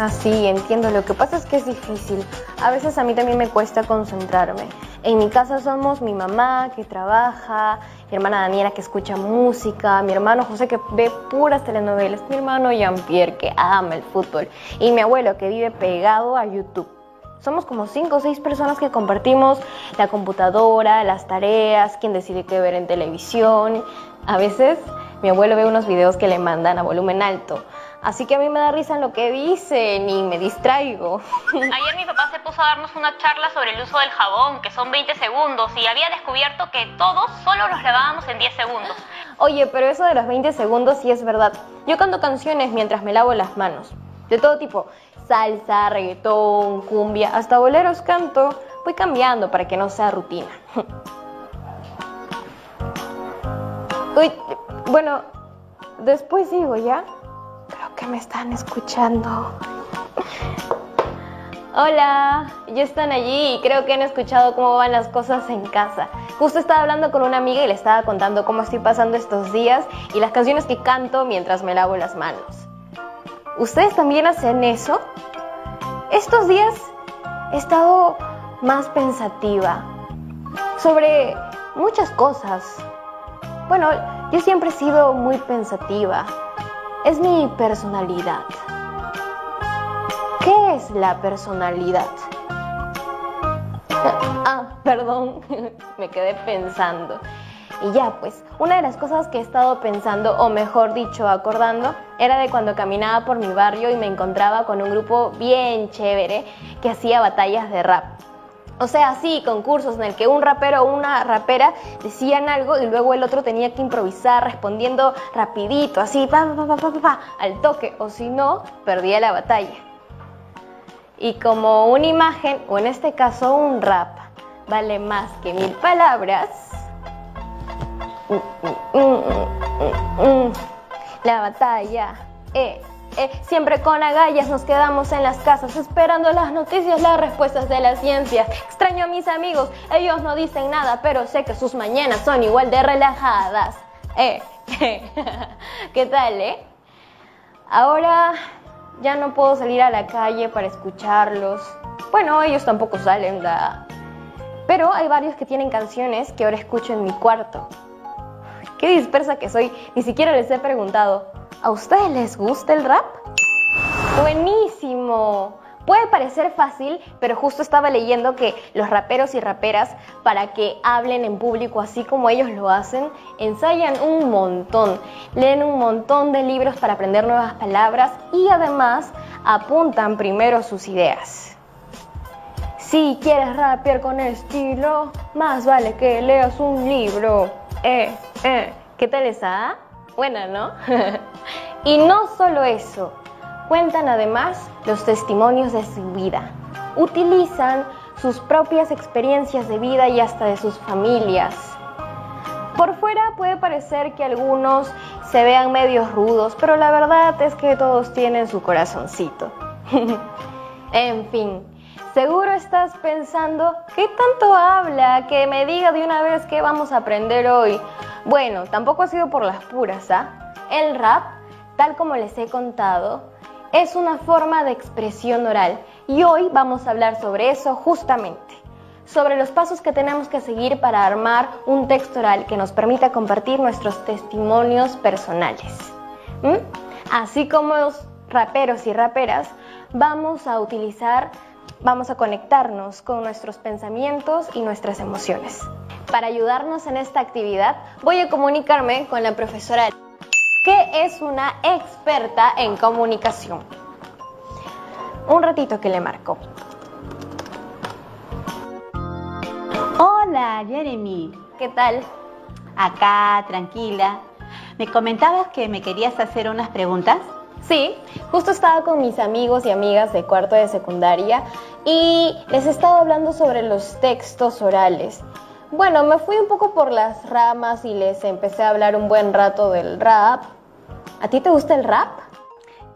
Ah, sí, entiendo. Lo que pasa es que es difícil. A veces a mí también me cuesta concentrarme. En mi casa somos mi mamá que trabaja, mi hermana Daniela que escucha música, mi hermano José que ve puras telenovelas, mi hermano Jean-Pierre que ama el fútbol y mi abuelo que vive pegado a YouTube. Somos como 5 o 6 personas que compartimos la computadora, las tareas, quién decide qué ver en televisión. A veces mi abuelo ve unos videos que le mandan a volumen alto. Así que a mí me da risa en lo que dicen y me distraigo. Ayer mi papá se puso a darnos una charla sobre el uso del jabón, que son 20 segundos, y había descubierto que todos solo nos lavábamos en 10 segundos. Oye, pero eso de los 20 segundos sí es verdad. Yo canto canciones mientras me lavo las manos. De todo tipo. Salsa, reggaetón, cumbia, hasta boleros canto. Voy cambiando para que no sea rutina. Uy, bueno, después sigo, ¿ya? Creo que me están escuchando. Hola, ya están allí y creo que han escuchado cómo van las cosas en casa. Justo estaba hablando con una amiga y le estaba contando cómo estoy pasando estos días y las canciones que canto mientras me lavo las manos. ¿Ustedes también hacen eso? Estos días he estado más pensativa sobre muchas cosas. Bueno, yo siempre he sido muy pensativa. Es mi personalidad. ¿Qué es la personalidad? Perdón, me quedé pensando. Y ya, pues, una de las cosas que he estado pensando, o mejor dicho, acordando, era de cuando caminaba por mi barrio y me encontraba con un grupo bien chévere que hacía batallas de rap. O sea, sí, concursos en el que un rapero o una rapera decían algo y luego el otro tenía que improvisar respondiendo rapidito, así, al toque, o si no, perdía la batalla. Y como una imagen, o en este caso un rap, vale más que 1000 palabras, la batalla, siempre con agallas nos quedamos en las casas esperando las noticias, las respuestas de la ciencia. Extraño a mis amigos, ellos no dicen nada, pero sé que sus mañanas son igual de relajadas. ¿Qué tal, Ahora ya no puedo salir a la calle para escucharlos. Bueno, ellos tampoco salen, pero hay varios que tienen canciones que ahora escucho en mi cuarto. Qué dispersa que soy, ni siquiera les he preguntado. ¿A ustedes les gusta el rap? ¡Buenísimo! Puede parecer fácil, pero justo estaba leyendo que los raperos y raperas, para que hablen en público así como ellos lo hacen, ensayan un montón, leen un montón de libros para aprender nuevas palabras y además apuntan primero sus ideas. Si quieres rapear con estilo, más vale que leas un libro. ¿Qué tal esa? Buena, ¿no? Y no solo eso, cuentan además los testimonios de su vida. Utilizan sus propias experiencias de vida y hasta de sus familias. Por fuera puede parecer que algunos se vean medios rudos, pero la verdad es que todos tienen su corazoncito. En fin, seguro estás pensando, ¿qué tanto habla? Que me diga de una vez qué vamos a aprender hoy. Bueno, tampoco ha sido por las puras, El rap, tal como les he contado, es una forma de expresión oral y hoy vamos a hablar sobre eso justamente, sobre los pasos que tenemos que seguir para armar un texto oral que nos permita compartir nuestros testimonios personales. Así como los raperos y raperas, vamos a conectarnos con nuestros pensamientos y nuestras emociones. Para ayudarnos en esta actividad, voy a comunicarme con la profesora, que es una experta en comunicación. Un ratito que le marco. Hola, Jeremy. ¿Qué tal? Acá, tranquila. ¿Me comentabas que me querías hacer unas preguntas? Sí, justo estaba con mis amigos y amigas de cuarto de secundaria y les estaba hablando sobre los textos orales. Bueno, me fui un poco por las ramas y les empecé a hablar un buen rato del rap. ¿A ti te gusta el rap?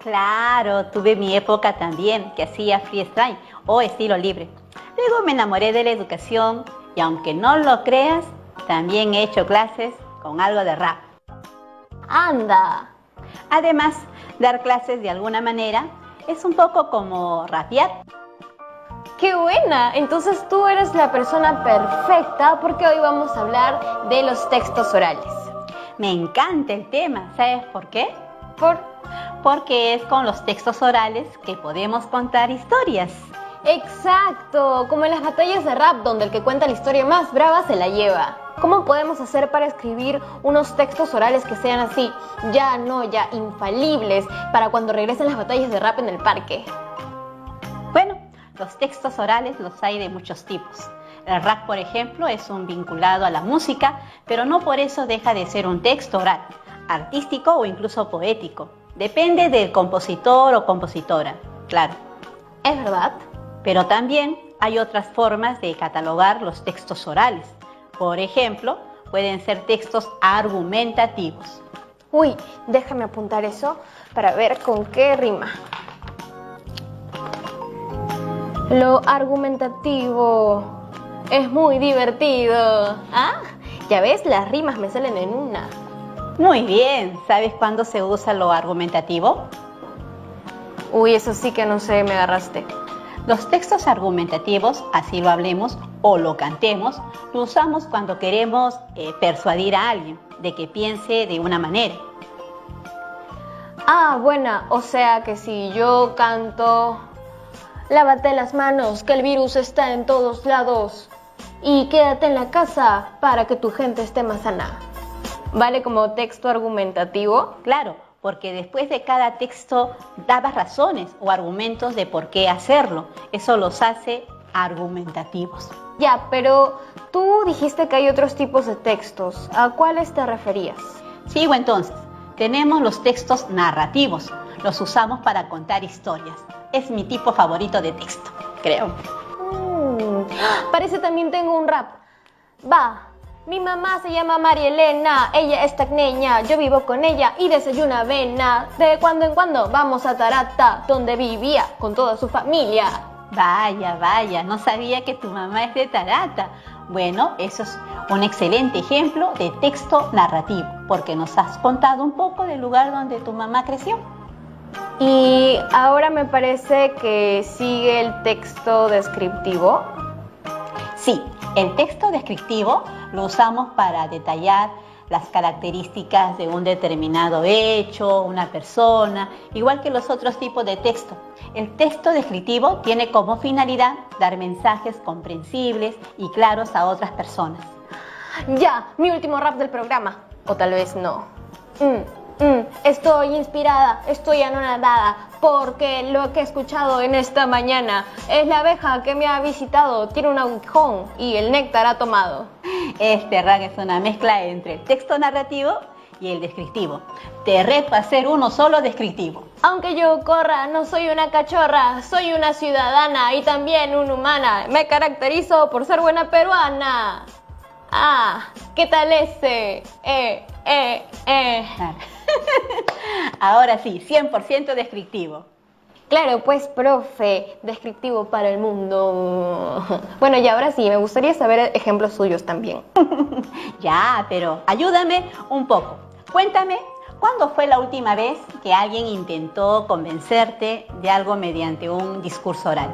Claro, tuve mi época también, que hacía freestyle o estilo libre. Luego me enamoré de la educación y aunque no lo creas, también he hecho clases con algo de rap. ¡Anda! Además, dar clases de alguna manera Es un poco como rapear. ¡Qué buena! Entonces tú eres la persona perfecta porque hoy vamos a hablar de los textos orales. Me encanta el tema, ¿sabes por qué? Porque es con los textos orales que podemos contar historias. ¡Exacto! Como en las batallas de rap, donde el que cuenta la historia más brava se la lleva. ¿Cómo podemos hacer para escribir unos textos orales que sean así, ya infalibles, para cuando regresen las batallas de rap en el parque? Bueno, los textos orales los hay de muchos tipos. El rap, por ejemplo, es un vinculado a la música, pero no por eso deja de ser un texto oral, artístico o incluso poético. Depende del compositor o compositora, claro. ¿Es verdad? Pero también hay otras formas de catalogar los textos orales. Por ejemplo, pueden ser textos argumentativos. Uy, déjame apuntar eso para ver con qué rima. Lo argumentativo es muy divertido. ¿Ah? Ya ves, las rimas me salen en una. Muy bien, ¿sabes cuándo se usa lo argumentativo? Uy, eso sí que no sé, me agarraste. Los textos argumentativos, así lo hablemos o lo cantemos, lo usamos cuando queremos persuadir a alguien de que piense de una manera. Ah, buena, o sea que si yo canto, lávate las manos, que el virus está en todos lados y quédate en la casa para que tu gente esté más sana. ¿Vale como texto argumentativo? Claro, porque después de cada texto dabas razones o argumentos de por qué hacerlo. Eso los hace argumentativos. Ya, pero tú dijiste que hay otros tipos de textos. ¿A cuáles te referías? Sigo entonces. Tenemos los textos narrativos. Los usamos para contar historias. Es mi tipo favorito de texto, creo. Parece también tengo un rap. Va. Mi mamá se llama María Elena, ella es tacneña, yo vivo con ella y desayuna avena. De cuando en cuando vamos a Tarata, donde vivía con toda su familia. Vaya, no sabía que tu mamá es de Tarata. Bueno, eso es un excelente ejemplo de texto narrativo, porque nos has contado un poco del lugar donde tu mamá creció. Y ahora me parece que sigue el texto descriptivo. Sí, el texto descriptivo lo usamos para detallar las características de un determinado hecho, una persona, igual que los otros tipos de texto. El texto descriptivo tiene como finalidad dar mensajes comprensibles y claros a otras personas. Ya, mi último rap del programa. O tal vez no. Estoy inspirada, estoy anonadada, porque lo que he escuchado en esta mañana es la abeja que me ha visitado, tiene un aguijón y el néctar ha tomado. Este rap es una mezcla entre el texto narrativo y el descriptivo. Te reto a hacer uno solo descriptivo. Aunque yo corra, no soy una cachorra, soy una ciudadana y también una humana. Me caracterizo por ser buena peruana. Ah, ¿qué tal ese? Claro. Ahora sí, 100% descriptivo. Claro, pues, profe, descriptivo para el mundo. Bueno, y ahora sí, me gustaría saber ejemplos suyos también. Ya, pero ayúdame un poco. Cuéntame, ¿cuándo fue la última vez que alguien intentó convencerte de algo mediante un discurso oral?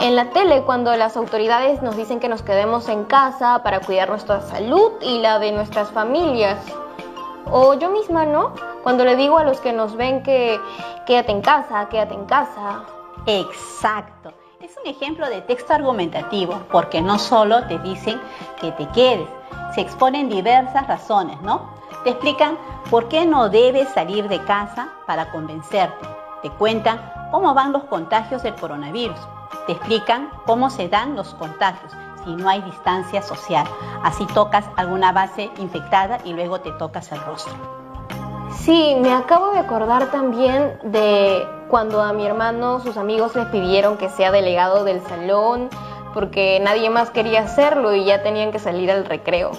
En la tele, cuando las autoridades nos dicen que nos quedemos en casa para cuidar nuestra salud y la de nuestras familias. O yo misma, ¿no? Cuando le digo a los que nos ven que quédate en casa, quédate en casa. Exacto. Es un ejemplo de texto argumentativo, porque no solo te dicen que te quedes, se exponen diversas razones, ¿no? Te explican por qué no debes salir de casa para convencerte. Te cuentan cómo van los contagios del coronavirus. Te explican cómo se dan los contagios si no hay distancia social. Así tocas alguna base infectada y luego te tocas el rostro. Sí, me acabo de acordar también de cuando a mi hermano sus amigos les pidieron que sea delegado del salón porque nadie más quería hacerlo y ya tenían que salir al recreo.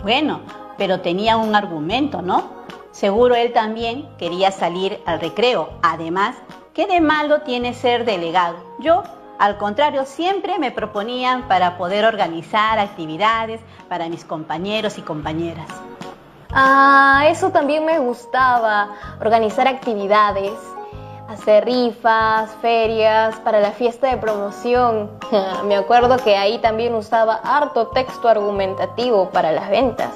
Bueno, pero tenía un argumento, ¿no? Seguro él también quería salir al recreo. Además, ¿qué de malo tiene ser delegado? Yo, al contrario, siempre me proponían para poder organizar actividades para mis compañeros y compañeras. Ah, eso también me gustaba, organizar actividades. hacer rifas, ferias, para la fiesta de promoción. Me acuerdo que ahí también usaba harto texto argumentativo para las ventas.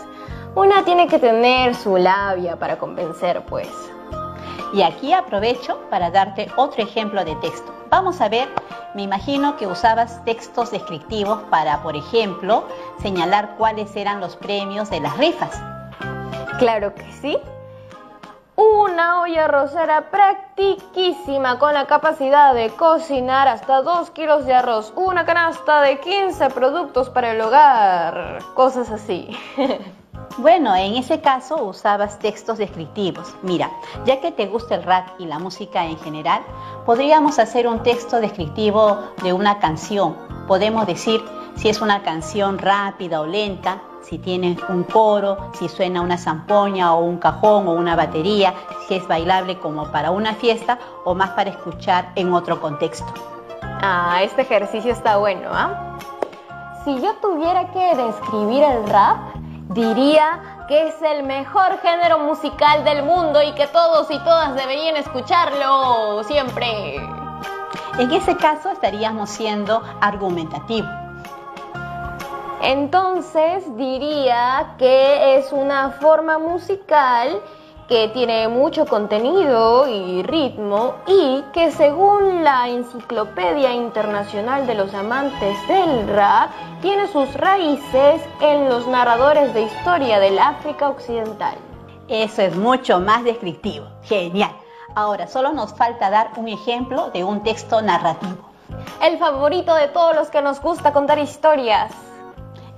Una tiene que tener su labia para convencer, pues. Y aquí aprovecho para darte otro ejemplo de texto. Vamos a ver, me imagino que usabas textos descriptivos para, por ejemplo, señalar cuáles eran los premios de las rifas. Claro que sí. Una olla arrocera practiquísima con la capacidad de cocinar hasta 2 kilos de arroz, una canasta de 15 productos para el hogar, cosas así. Bueno, en ese caso usabas textos descriptivos. Mira, ya que te gusta el rap y la música en general, podríamos hacer un texto descriptivo de una canción. Podemos decir si es una canción rápida o lenta, si tiene un coro, si suena una zampoña o un cajón o una batería, si es bailable como para una fiesta o más para escuchar en otro contexto. Este ejercicio está bueno, ¿ah? Si yo tuviera que describir el rap, diría que es el mejor género musical del mundo y que todos y todas deberían escucharlo siempre. En ese caso estaríamos siendo argumentativos. Entonces diría que es una forma musical que tiene mucho contenido y ritmo y que según la Enciclopedia Internacional de los Amantes del Rap tiene sus raíces en los narradores de historia del África Occidental. Eso es mucho más descriptivo. Genial. Ahora solo nos falta dar un ejemplo de un texto narrativo. El favorito de todos los que nos gusta contar historias.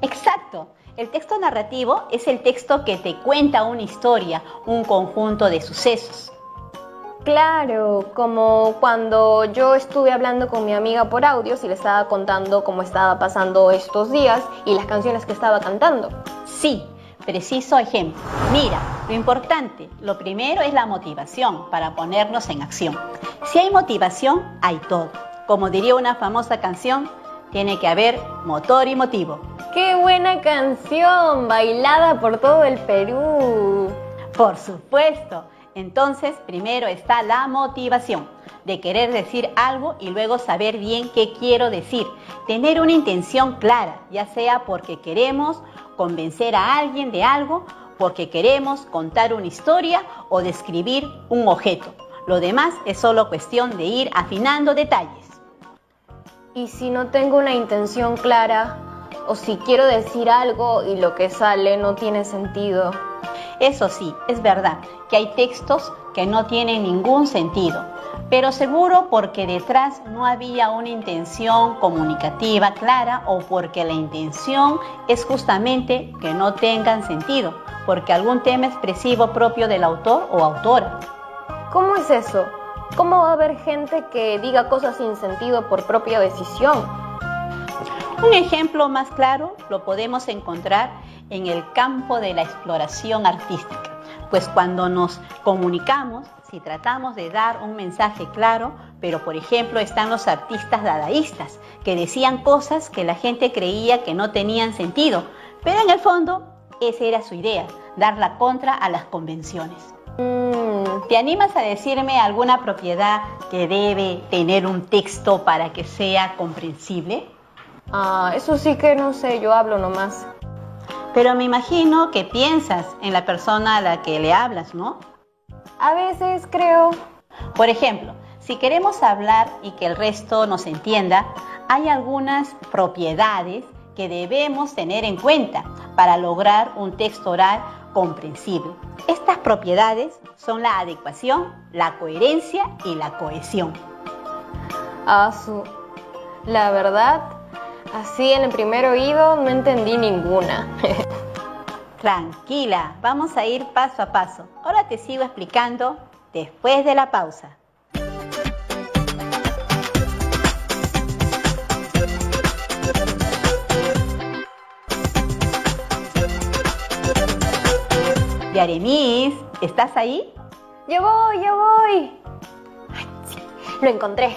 Exacto. El texto narrativo es el texto que te cuenta una historia, un conjunto de sucesos. Claro, como cuando yo estuve hablando con mi amiga por audios y le estaba contando cómo estaba pasando estos días y las canciones que estaba cantando. Sí, preciso ejemplo. Mira, lo importante, lo primero es la motivación para ponernos en acción. Si hay motivación, hay todo. Como diría una famosa canción, tiene que haber motor y motivo. ¡Qué buena canción! Bailada por todo el Perú. Por supuesto. Entonces, primero está la motivación de querer decir algo y luego saber bien qué quiero decir. Tener una intención clara, ya sea porque queremos convencer a alguien de algo, porque queremos contar una historia o describir un objeto. Lo demás es solo cuestión de ir afinando detalles. ¿Y si no tengo una intención clara? O si quiero decir algo y lo que sale no tiene sentido. Eso sí, es verdad que hay textos que no tienen ningún sentido, pero seguro porque detrás no había una intención comunicativa clara o porque la intención es justamente que no tengan sentido, porque algún tema expresivo propio del autor o autora. ¿Cómo es eso? ¿Cómo va a haber gente que diga cosas sin sentido por propia decisión? Un ejemplo más claro lo podemos encontrar en el campo de la exploración artística, pues cuando nos comunicamos, si tratamos de dar un mensaje claro, pero por ejemplo están los artistas dadaístas que decían cosas que la gente creía que no tenían sentido, pero en el fondo esa era su idea, dar la contra a las convenciones. ¿Te animas a decirme alguna propiedad que debe tener un texto para que sea comprensible? Eso sí que no sé, yo hablo nomás. Pero me imagino que piensas en la persona a la que le hablas, ¿no? A veces creo. Por ejemplo, si queremos hablar y que el resto nos entienda, hay algunas propiedades que debemos tener en cuenta para lograr un texto oral comprensible. Estas propiedades son la adecuación, la coherencia y la cohesión. La verdad, así en el primer oído no entendí ninguna. Tranquila, vamos a ir paso a paso. Ahora te sigo explicando después de la pausa. Yaremis, ¿estás ahí? ¡Ya voy! Ay, sí, lo encontré.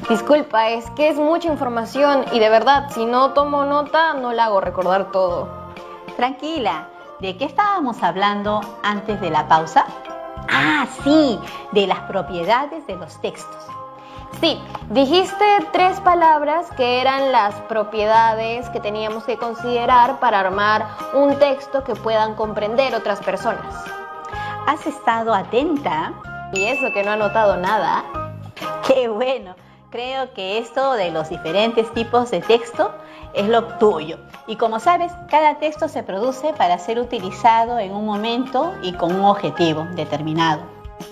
Disculpa, es que es mucha información y de verdad, si no tomo nota, no la hago recordar todo. Tranquila, ¿de qué estábamos hablando antes de la pausa? Ah, sí, de las propiedades de los textos. Sí, dijiste 3 palabras que eran las propiedades que teníamos que considerar para armar un texto que puedan comprender otras personas. ¿Has estado atenta? Y eso que no ha notado nada. ¡Qué bueno! Creo que esto de los diferentes tipos de texto es lo tuyo. Y como sabes, cada texto se produce para ser utilizado en un momento y con un objetivo determinado.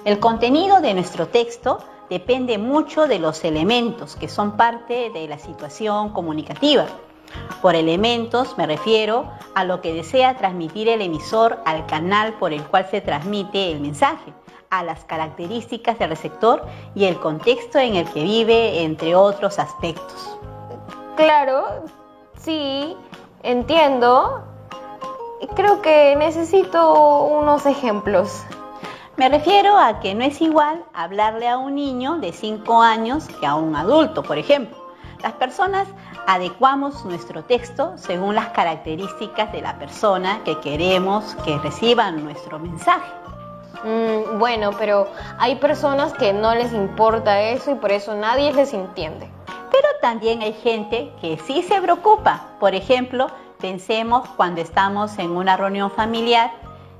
El contenido de nuestro texto depende mucho de los elementos que son parte de la situación comunicativa. Por elementos me refiero a lo que desea transmitir el emisor al canal por el cual se transmite el mensaje, a las características del receptor y el contexto en el que vive, entre otros aspectos. Claro, sí, entiendo. Creo que necesito unos ejemplos. Me refiero a que no es igual hablarle a un niño de 5 años que a un adulto, por ejemplo. Las personas adecuamos nuestro texto según las características de la persona que queremos que reciba nuestro mensaje. Bueno, pero hay personas que no les importa eso y por eso nadie les entiende. Pero también hay gente que sí se preocupa. Por ejemplo, pensemos cuando estamos en una reunión familiar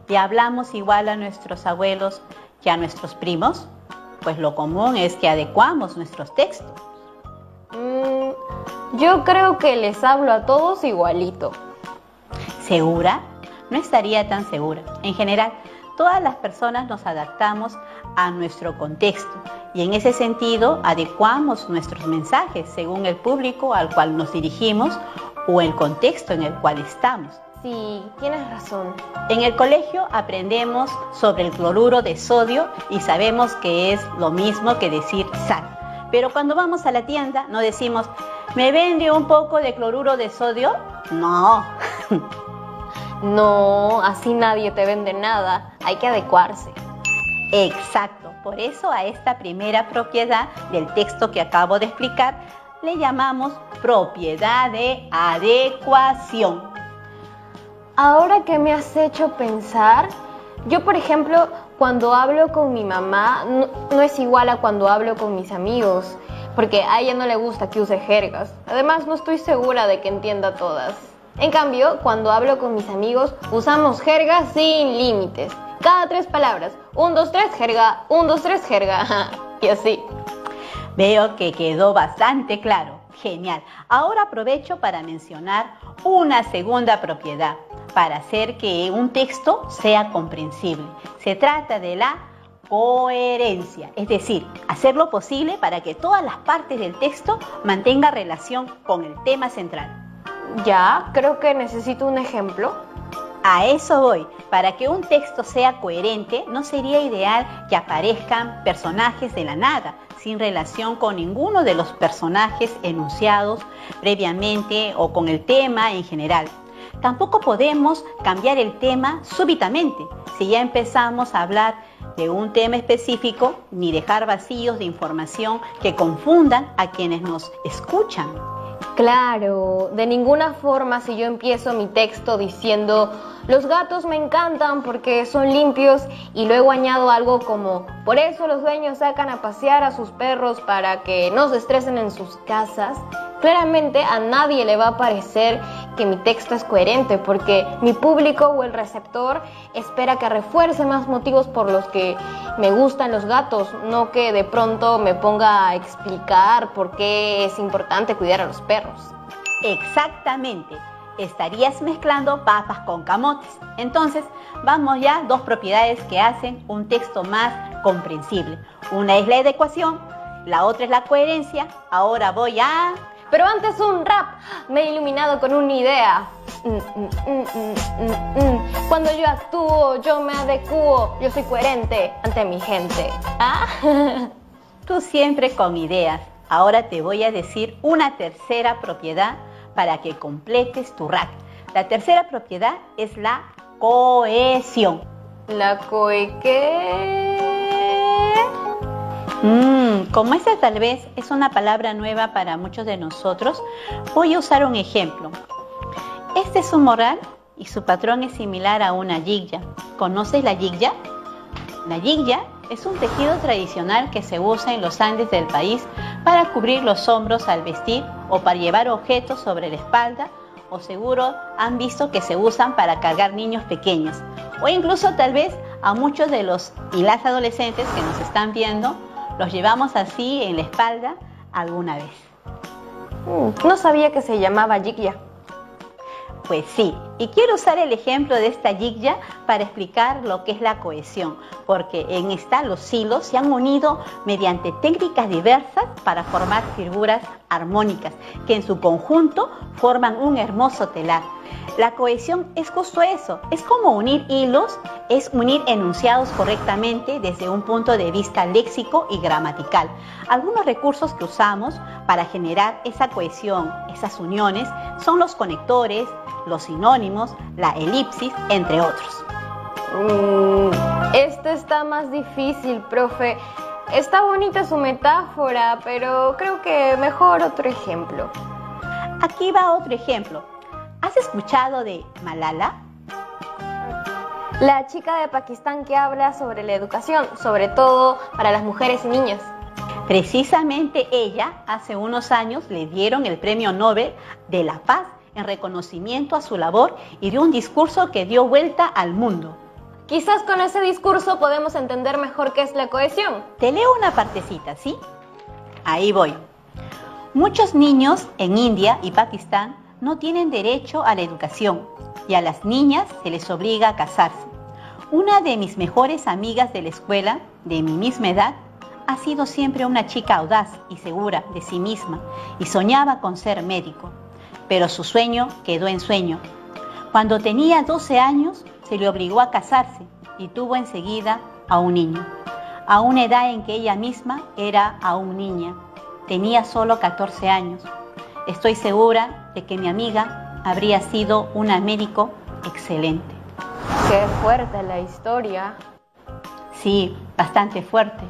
y hablamos igual a nuestros abuelos que a nuestros primos, pues lo común es que adecuamos nuestros textos. Yo creo que les hablo a todos igualito. ¿Segura? No estaría tan segura. En general, todas las personas nos adaptamos a nuestro contexto y en ese sentido adecuamos nuestros mensajes según el público al cual nos dirigimos o el contexto en el cual estamos. Sí, tienes razón. En el colegio aprendemos sobre el cloruro de sodio y sabemos que es lo mismo que decir sal. Pero cuando vamos a la tienda no decimos, ¿me vende un poco de cloruro de sodio? No. No, así nadie te vende nada. Hay que adecuarse. Exacto. Por eso a esta primera propiedad del texto que acabo de explicar le llamamos propiedad de adecuación. Ahora que me has hecho pensar, yo por ejemplo, cuando hablo con mi mamá, no es igual a cuando hablo con mis amigos, porque a ella no le gusta que use jergas. Además, no estoy segura de que entienda todas. En cambio, cuando hablo con mis amigos, usamos jergas sin límites. Cada 3 palabras, 1, 2, 3, jerga, 1, 2, 3, jerga, y así. Veo que quedó bastante claro. Genial. Ahora aprovecho para mencionar una segunda propiedad para hacer que un texto sea comprensible. Se trata de la coherencia, es decir, hacer lo posible para que todas las partes del texto mantengan relación con el tema central. Ya, creo que necesito un ejemplo. A eso voy. Para que un texto sea coherente, no sería ideal que aparezcan personajes de la nada, sin relación con ninguno de los personajes enunciados previamente o con el tema en general. Tampoco podemos cambiar el tema súbitamente, si ya empezamos a hablar de un tema específico, ni dejar vacíos de información que confundan a quienes nos escuchan. Claro, de ninguna forma si yo empiezo mi texto diciendo los gatos me encantan porque son limpios y luego añado algo como por eso los dueños sacan a pasear a sus perros para que no se estresen en sus casas, claramente a nadie le va a parecer que mi texto es coherente porque mi público o el receptor espera que refuerce más motivos por los que me gustan los gatos, no que de pronto me ponga a explicar por qué es importante cuidar a los perros. Exactamente. Estarías mezclando papas con camotes. Entonces, vamos ya 2 propiedades que hacen un texto más comprensible. Una es la adecuación, la otra es la coherencia. Ahora voy a... Pero antes un rap. Me he iluminado con una idea. Cuando yo actúo, yo me adecuo. Yo soy coherente ante mi gente. ¿Ah? Tú siempre con ideas. Ahora te voy a decir una tercera propiedad para que completes tu rap. La tercera propiedad es la cohesión. ¿La ¿qué? Como esa tal vez es una palabra nueva para muchos de nosotros, voy a usar un ejemplo. Es un morral y su patrón es similar a una yigya. ¿Conoces la yigya? La yigya es un tejido tradicional que se usa en los Andes del país para cubrir los hombros al vestir o para llevar objetos sobre la espalda, o seguro han visto que se usan para cargar niños pequeños, o incluso tal vez a muchos de los y las adolescentes que nos están viendo los llevamos así en la espalda alguna vez. No sabía que se llamaba yigya. Pues sí, y quiero usar el ejemplo de esta yigya para explicar lo que es la cohesión, porque en esta los hilos se han unido mediante técnicas diversas para formar figuras armónicas, que en su conjunto forman un hermoso telar. La cohesión es justo eso, es como unir hilos, es unir enunciados correctamente desde un punto de vista léxico y gramatical. Algunos recursos que usamos para generar esa cohesión, esas uniones, son los conectores, los sinónimos, la elipsis, entre otros. Este está más difícil, profe. Está bonita su metáfora, pero creo que mejor otro ejemplo. Aquí va otro ejemplo. ¿Has escuchado de Malala? La chica de Pakistán que habla sobre la educación, sobre todo para las mujeres y niñas. Precisamente ella, hace unos años, le dieron el Premio Nobel de la Paz en reconocimiento a su labor y de un discurso que dio vuelta al mundo. Quizás con ese discurso podemos entender mejor qué es la cohesión. Te leo una partecita, ¿sí? Ahí voy. Muchos niños en India y Pakistán no tienen derecho a la educación y a las niñas se les obliga a casarse. Una de mis mejores amigas de la escuela, de mi misma edad, ha sido siempre una chica audaz y segura de sí misma y soñaba con ser médico, pero su sueño quedó en sueño. Cuando tenía 12 años se le obligó a casarse y tuvo enseguida a un niño, a una edad en que ella misma era aún niña. Tenía solo 14 años. Estoy segura de que mi amiga habría sido una médico excelente. Qué fuerte la historia. Sí, bastante fuerte.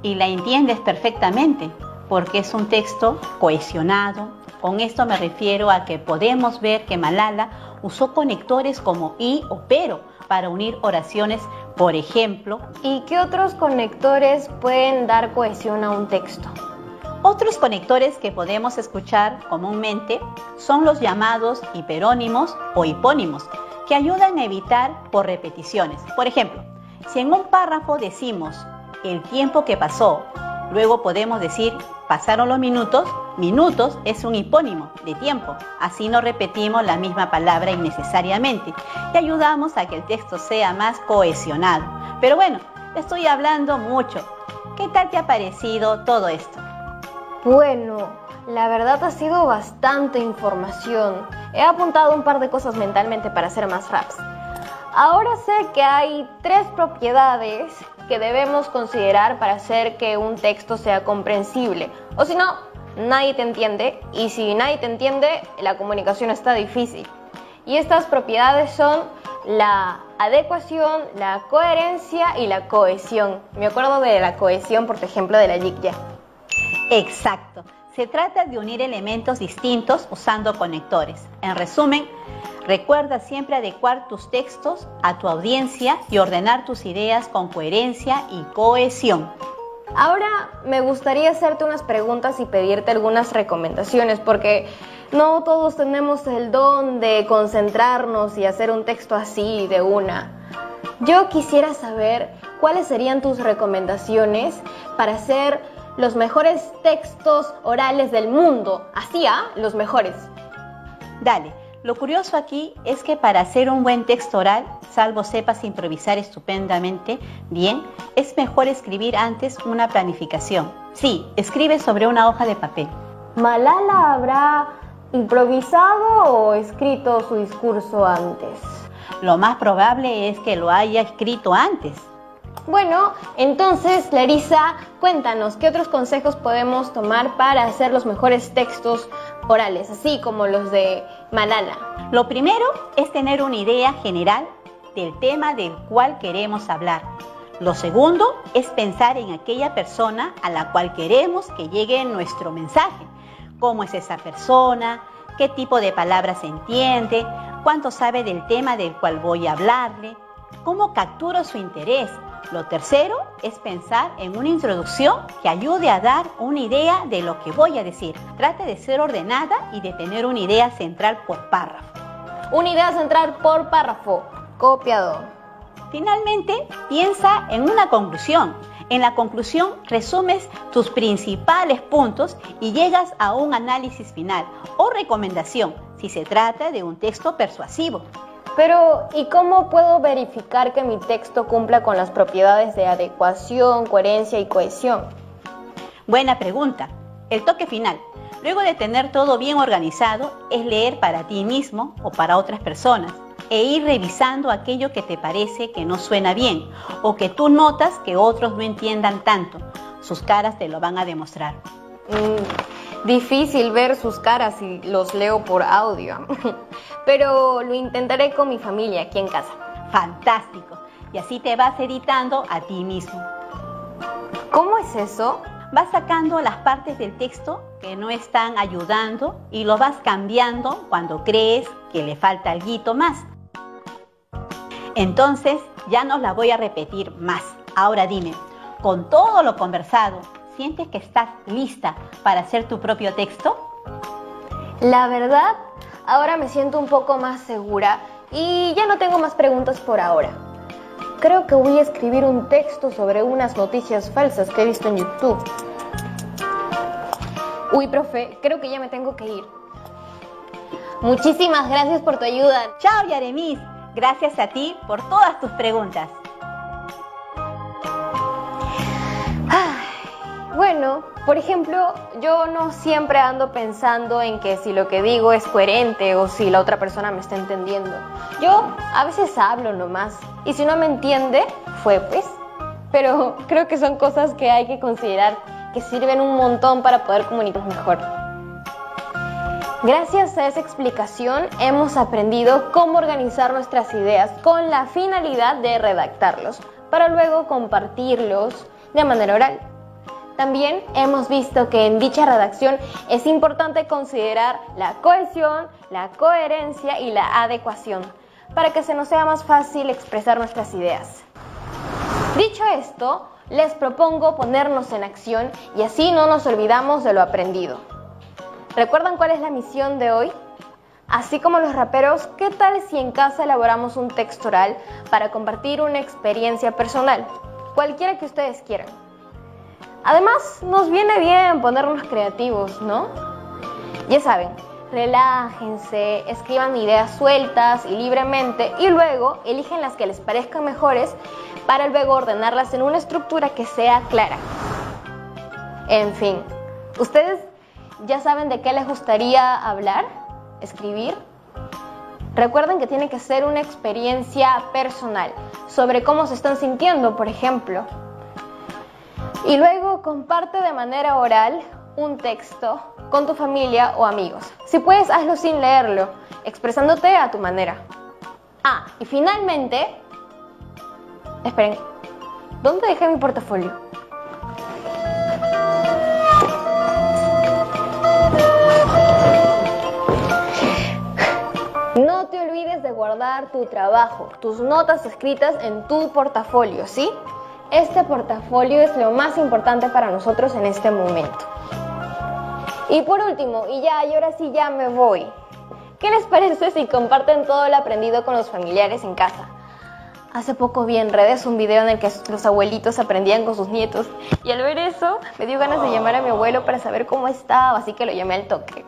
Y la entiendes perfectamente, porque es un texto cohesionado. Con esto me refiero a que podemos ver que Malala usó conectores como y o pero para unir oraciones, por ejemplo. ¿Y qué otros conectores pueden dar cohesión a un texto? Otros conectores que podemos escuchar comúnmente son los llamados hiperónimos o hipónimos, que ayudan a evitar por repeticiones. Por ejemplo, si en un párrafo decimos el tiempo que pasó, luego podemos decir pasaron los minutos. Minutos es un hipónimo de tiempo, así no repetimos la misma palabra innecesariamente y ayudamos a que el texto sea más cohesionado. Pero bueno, estoy hablando mucho. ¿Qué tal te ha parecido todo esto? Bueno, la verdad ha sido bastante información. He apuntado un par de cosas mentalmente para hacer más raps. Ahora sé que hay 3 propiedades que debemos considerar para hacer que un texto sea comprensible. O si no, nadie te entiende. Y si nadie te entiende, la comunicación está difícil. Y estas propiedades son la adecuación, la coherencia y la cohesión. Me acuerdo de la cohesión, por ejemplo, de la yigya. Exacto. Se trata de unir elementos distintos usando conectores. En resumen, recuerda siempre adecuar tus textos a tu audiencia y ordenar tus ideas con coherencia y cohesión. Ahora me gustaría hacerte unas preguntas y pedirte algunas recomendaciones, porque no todos tenemos el don de concentrarnos y hacer un texto así de una. Yo quisiera saber cuáles serían tus recomendaciones para hacer los mejores textos orales del mundo. Así, los mejores. Dale. Lo curioso aquí es que para hacer un buen texto oral, salvo sepas improvisar estupendamente bien, es mejor escribir antes una planificación. Sí, escribe sobre una hoja de papel. ¿Malala habrá improvisado o escrito su discurso antes? Lo más probable es que lo haya escrito antes. Bueno, entonces, Larisa, cuéntanos, ¿qué otros consejos podemos tomar para hacer los mejores textos orales, así como los de Malala? Lo primero es tener una idea general del tema del cual queremos hablar. Lo segundo es pensar en aquella persona a la cual queremos que llegue nuestro mensaje. ¿Cómo es esa persona? ¿Qué tipo de palabras entiende? ¿Cuánto sabe del tema del cual voy a hablarle? ¿Cómo capturo su interés? Lo tercero es pensar en una introducción que ayude a dar una idea de lo que voy a decir. Trate de ser ordenada y de tener una idea central por párrafo. Una idea central por párrafo. Copiado. Finalmente, piensa en una conclusión. En la conclusión resumes tus principales puntos y llegas a un análisis final o recomendación si se trata de un texto persuasivo. Pero, ¿y cómo puedo verificar que mi texto cumpla con las propiedades de adecuación, coherencia y cohesión? Buena pregunta. El toque final, luego de tener todo bien organizado, es leer para ti mismo o para otras personas e ir revisando aquello que te parece que no suena bien o que tú notas que otros no entiendan tanto. Sus caras te lo van a demostrar. Difícil ver sus caras si los leo por audio, pero lo intentaré con mi familia aquí en casa. Fantástico. Y así te vas editando a ti mismo. ¿Cómo es eso? Vas sacando las partes del texto que no están ayudando y lo vas cambiando cuando crees que le falta algo más. Entonces, ya no la voy a repetir más. Ahora dime, con todo lo conversado, ¿sientes que estás lista para hacer tu propio texto? La verdad, ahora me siento un poco más segura y ya no tengo más preguntas por ahora. Creo que voy a escribir un texto sobre unas noticias falsas que he visto en YouTube. Uy, profe, creo que ya me tengo que ir. Muchísimas gracias por tu ayuda. Chao, Yaremis. Gracias a ti por todas tus preguntas. Bueno, por ejemplo, yo no siempre ando pensando en que si lo que digo es coherente o si la otra persona me está entendiendo. Yo a veces hablo nomás y si no me entiende, fue pues. Pero creo que son cosas que hay que considerar que sirven un montón para poder comunicarnos mejor. Gracias a esa explicación hemos aprendido cómo organizar nuestras ideas con la finalidad de redactarlos para luego compartirlos de manera oral. También hemos visto que en dicha redacción es importante considerar la cohesión, la coherencia y la adecuación para que se nos sea más fácil expresar nuestras ideas. Dicho esto, les propongo ponernos en acción y así no nos olvidamos de lo aprendido. ¿Recuerdan cuál es la misión de hoy? Así como los raperos, ¿qué tal si en casa elaboramos un texto oral para compartir una experiencia personal? Cualquiera que ustedes quieran. Además, nos viene bien ponernos creativos, ¿no? Ya saben, relájense, escriban ideas sueltas y libremente y luego eligen las que les parezcan mejores para luego ordenarlas en una estructura que sea clara. En fin, ¿ustedes ya saben de qué les gustaría hablar? ¿Escribir? Recuerden que tiene que ser una experiencia personal, sobre cómo se están sintiendo, por ejemplo. Y luego comparte de manera oral un texto con tu familia o amigos. Si puedes, hazlo sin leerlo, expresándote a tu manera. Y finalmente, esperen, ¿dónde dejé mi portafolio? No te olvides de guardar tu trabajo, tus notas escritas en tu portafolio, ¿sí? Este portafolio es lo más importante para nosotros en este momento. Y por último, y ahora sí ya me voy. ¿Qué les parece si comparten todo lo aprendido con los familiares en casa? Hace poco vi en redes un video en el que los abuelitos aprendían con sus nietos y al ver eso me dio ganas de llamar a mi abuelo para saber cómo estaba, así que lo llamé al toque.